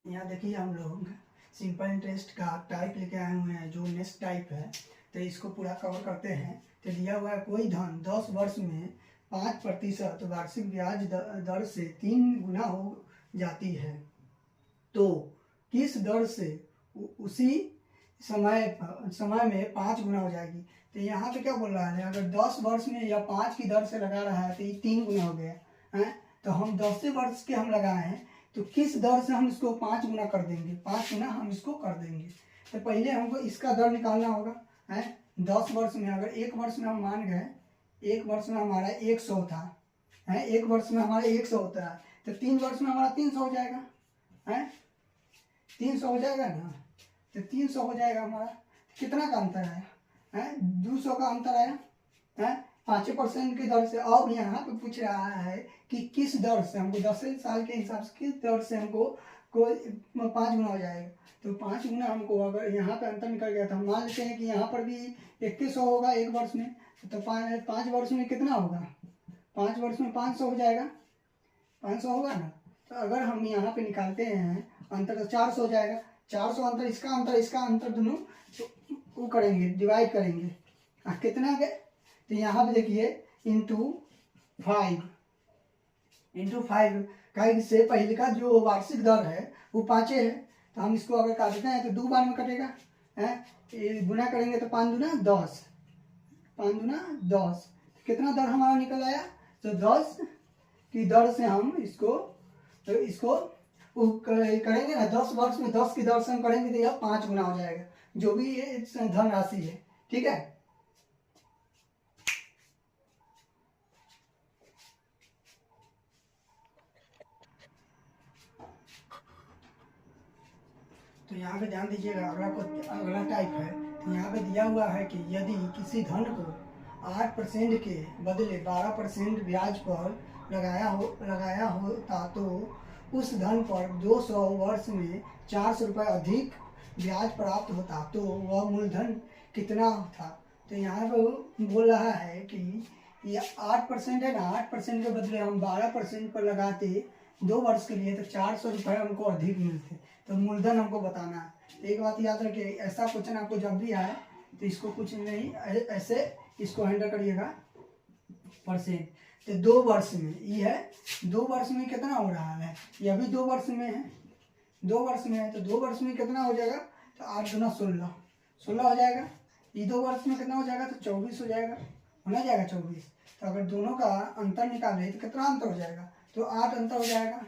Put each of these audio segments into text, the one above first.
यहाँ देखिए हम लोग सिंपल इंटरेस्ट का टाइप लेके आए हुए हैं जो नेक्स्ट टाइप है। तो इसको पूरा कवर करते हैं। तो दिया हुआ है कोई धन 10 वर्ष में 5% वार्षिक ब्याज दर से 3 गुना हो जाती है, तो किस दर से उसी समय में 5 गुना हो जाएगी। तो यहाँ पे क्या बोल रहा है, अगर 10 वर्ष में या 5 की दर से लगा रहा है तो ये 3 गुना हो गया है। तो हम 10 वर्ष के हम लगाए हैं, तो किस दर से हम इसको 5 गुना कर देंगे, 5 गुना हम इसको कर देंगे। तो पहले हमको इसका दर निकालना होगा है। 10 वर्ष में अगर 1 वर्ष में हम मान गए, 1 वर्ष में हमारा 100 था है, 1 वर्ष में हमारा 100 होता है, तो 3 वर्ष में हमारा 300 हो जाएगा है, 300 हो जाएगा ना। तो 300 हो जाएगा हमारा। कितना का अंतर आया है, 200 का अंतर आया है 5% की दर से। अब यहाँ पे पूछ रहा है कि किस दर से हमको 10 साल के हिसाब से किस दर से हमको 5 गुना हो जाएगा। तो 5 गुना हमको, अगर यहाँ पे अंतर निकल गया तो हम मान लेते हैं कि यहाँ पर भी 2100 होगा 1 वर्ष में। तो 5 वर्ष में कितना होगा, 5 वर्ष में 500 हो जाएगा, 500 होगा ना। तो अगर हम यहाँ पे निकालते हैं अंतर तो 400 हो जाएगा। 400 अंतर इसका अंतर दोनों वो करेंगे, डिवाइड करेंगे। कितना गए, तो यहाँ पे देखिए इंटू 5 का से पहले का जो वार्षिक दर है वो 5 है। तो हम इसको अगर काटते हैं तो 2 बार में कटेगा है, गुना करेंगे तो 5 दूना 10, 5 दूना 10। कितना दर हमारा निकल आया, तो 10 की दर से हम इसको करेंगे ना। 10 वर्ष में 10 की दर से हम करेंगे तो यह 5 गुना हो जाएगा, जो भी ये धन राशि है। ठीक है, तो यहाँ पे ध्यान दीजिएगा। अगला टाइप है। तो यहाँ पे दिया हुआ है कि यदि किसी धन को 8% के बदले 12% ब्याज पर लगाया होता तो उस धन पर 200 वर्ष में 400 रुपये अधिक ब्याज प्राप्त होता, तो वह मूलधन कितना था। तो यहाँ पे बोल रहा है कि ये 8% है ना, 8% के बदले हम 12% पर लगाते 2 वर्ष के लिए तो 400 रुपये हमको अधिक मिलते। तो मूलधन हमको बताना है। एक बात याद रखिए, ऐसा क्वेश्चन आपको जब भी आए तो इसको कुछ नहीं ऐसे इसको हैंडल करिएगा परसेंट। तो 2 वर्ष में ये है, 2 वर्ष में कितना हो रहा है, ये अभी 2 वर्ष में है, 2 वर्ष में है। तो 2 वर्ष में कितना हो जाएगा, तो 8 गुना 16 हो जाएगा। ये 2 वर्ष में कितना हो जाएगा, तो 24 हो जाएगा, होना जाएगा 24। तो अगर दोनों का अंतर निकाले तो कितना अंतर हो जाएगा, तो 8 अंतर हो जाएगा।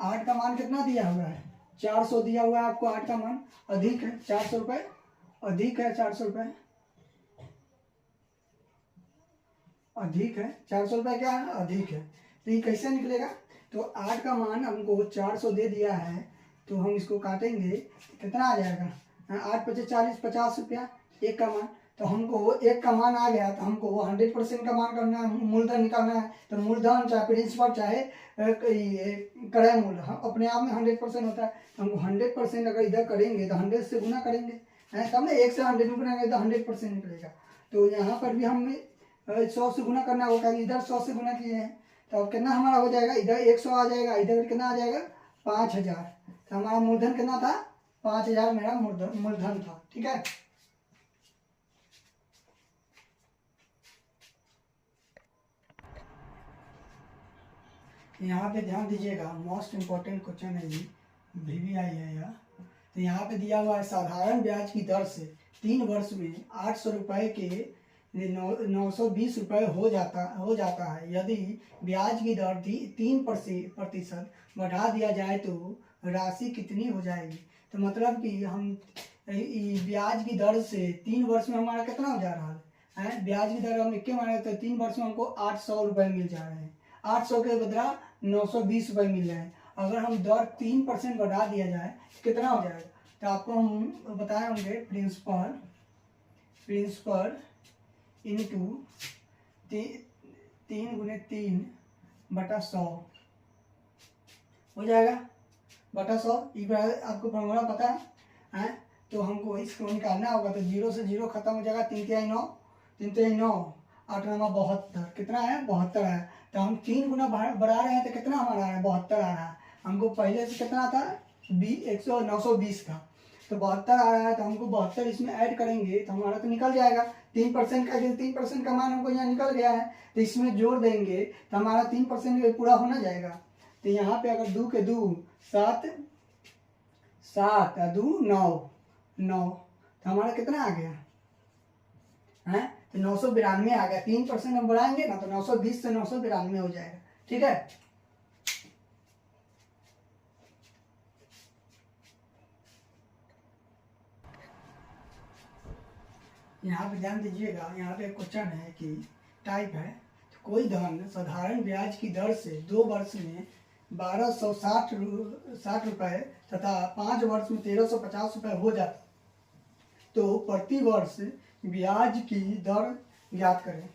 8 का मान कितना दिया हुआ है, 400 दिया हुआ है आपको। 8 का मान अधिक है, 400 रुपये अधिक है, 400 रुपये अधिक है, 400 रुपये क्या है, अधिक है। तो ये कैसे निकलेगा, तो 8 का मान हमको 400 दे दिया है, तो हम इसको काटेंगे कितना आ जाएगा, 8 पचे 40, 50 रुपया 1 का मान। तो हमको 1 का मान आ गया, तो हमको 100% का मान करना है, मूलधन निकालना है। तो मूलधन चाहे प्रिंसिपल चाहे क्रय मूल्य अपने आप में 100% होता है। तो हमको 100% अगर इधर करेंगे तो 100 से गुना करेंगे तब ना, 1 से 100 में करेंगे तो 100% निकलेगा। तो यहाँ पर भी हमें 100 से गुना करना होगा, इधर 100 से गुना किए हैं। तो अब कितना हमारा हो जाएगा, इधर 100 आ जाएगा, इधर कितना आ जाएगा 5000। तो हमारा मूलधन कितना था, 5000 मेरा मूलधन था। ठीक है, यहाँ पे ध्यान दीजिएगा, मोस्ट इम्पोर्टेंट क्वेश्चन है ये, VVI है यह। तो यहाँ पे दिया हुआ है साधारण ब्याज की दर से 3 वर्ष में 800 रुपये के 920 रुपये हो जाता है। यदि ब्याज की दर 3% बढ़ा दिया जाए तो राशि कितनी हो जाएगी। तो मतलब कि हम ब्याज की दर से 3 वर्ष में हमारा कितना हो जा रहा है, ब्याज की दर हम इक्के माने तो 3 वर्ष में हमको 800 रुपये मिल जा रहे हैं, 800 के बदला 920 रुपये मिल रहे हैं। अगर हम दर 3% बढ़ा दिया जाए कितना हो जाएगा, तो आपको हम बताए होंगे प्रिंसिपल इंटू 3 गुने 3 बटा 100 हो जाएगा, बटा 100। ये आपको फॉर्मूला पता है। तो हमको इसको निकालना होगा। तो 0 से 0 खत्म हो जाएगा, 3 तिहाई 9, 3 तिहाई 9, 8 9 72, कितना है 72 है। तो हम 3 गुना बढ़ा रहे हैं तो कितना हमारा है, 72 आ रहा है। हमको पहले से कितना था, 920 का, तो 72 आ रहा है, तो हमको 72 इसमें ऐड करेंगे तो हमारा तो निकल जाएगा 3% का, 3% का मान हमको यहाँ निकल गया है, तो इसमें जोड़ देंगे तो हमारा 3% पूरा होना जाएगा। तो यहाँ पे अगर 2 के 2 7, 7 और 2 9, तो हमारा कितना आ गया है, तो 992 आ गया। 3% हम बढ़ाएंगे ना तो 920 से 992 हो जाएगा। ठीक है, यहाँ पे ध्यान दीजिएगा, यहाँ पे क्वेश्चन है कि टाइप है, तो कोई धन साधारण ब्याज की दर से 2 वर्ष में 1260 रुपये तथा 5 वर्ष में 1350 रुपये हो जाता, तो प्रति वर्ष ब्याज की दर ज्ञात करें।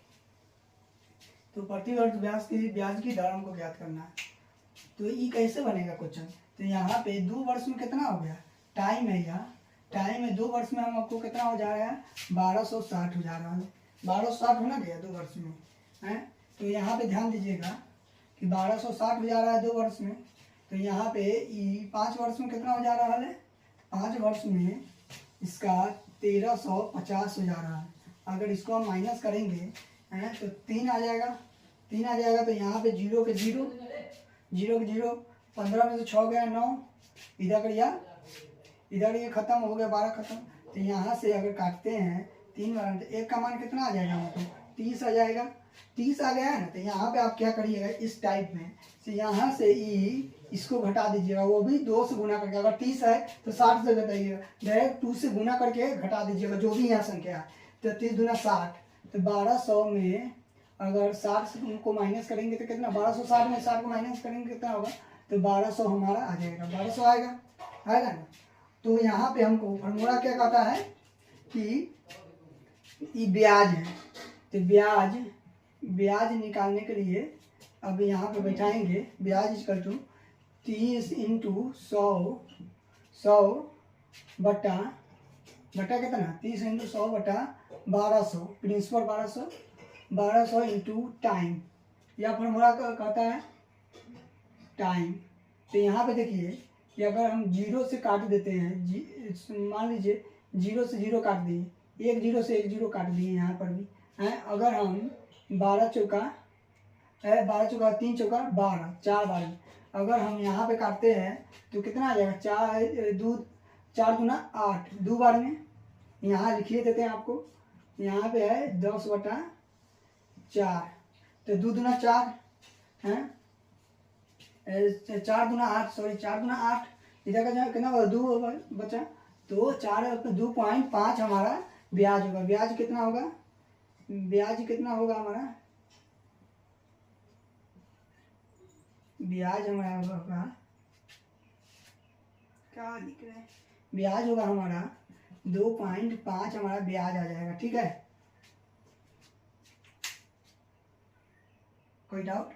तो प्रति वर्ष ब्याज की दर हमको ज्ञात करना है। तो ये कैसे बनेगा क्वेश्चन, तो यहाँ पे 2 वर्ष में कितना हो गया, टाइम है, यहाँ टाइम है 2 वर्ष में हमको कितना हो जा रहा है, 1260 हो जा रहा है, 1260 होना गया 2 वर्ष में है। तो यहाँ पे ध्यान दीजिएगा कि 1260 हो जा रहा है 2 वर्ष में, तो यहाँ पे 5 वर्ष में कितना हो जा रहा है, 5 वर्ष में इसका 1350 हो जा रहा है। अगर इसको हम माइनस करेंगे है तो 3 आ जाएगा, तो यहाँ पे 0 के 0, 15 में से 6 गया 9, इधर ये खत्म हो गया, 12 खत्म। तो यहाँ से अगर काटते हैं 3 बार तो 1 का मान कितना आ जाएगा, हमको 30 आ जाएगा। 30 आ गया है ना, तो यहाँ पे आप क्या करिएगा, इस टाइप में से यहाँ से इसको घटा दीजिएगा, वो भी 2 से गुना करके। अगर 30 है तो 60 से घटाइएगा, डायरेक्ट 2 से गुना करके घटा दीजिएगा जो भी यहाँ संख्या है। तो 30 दूना 60, तो 1200 में अगर 60 को माइनस करेंगे तो कितना, 1260 में 60 को माइनस करेंगे कितना होगा, तो 1200 हमारा आ जाएगा, 1200 आएगा ना। तो यहाँ पे हमको फॉर्मूला क्या कहता है कि ये ब्याज है, तो ब्याज निकालने के लिए अब यहाँ पे बैठाएंगे, ब्याज इक्वल टू 30 × 100 बटा कितना, 30 × 100 बटा 1200, प्रिंसिपल 1200 इंटू टाइम, यह फॉर्मूला कहता है टाइम। तो यहाँ पे देखिए कि अगर हम 0 से काट देते हैं, मान लीजिए 0 से 0 काट दिए, 1 0 से 1 0 काट दिए यहाँ पर भी हैं। अगर हम 12 चौका 3 चौका 12, 4 12, अगर हम यहाँ पे काटते हैं तो कितना आ जाएगा, 4 दूना 8, 2 बार में यहाँ लिखिए देते हैं आपको, यहाँ पे है 10/4, तो 2 दूना 4 हैं, 4 दूना 8, सॉरी 4 दूना 8, इधर का कितना 2 बचा, तो 2.5 हमारा ब्याज होगा। ब्याज कितना होगा हमारा, ब्याज हमारा होगा, क्या लिख रहे हैं, ब्याज होगा हमारा 2.5 हमारा ब्याज आ जाएगा। ठीक है, कोई डाउट?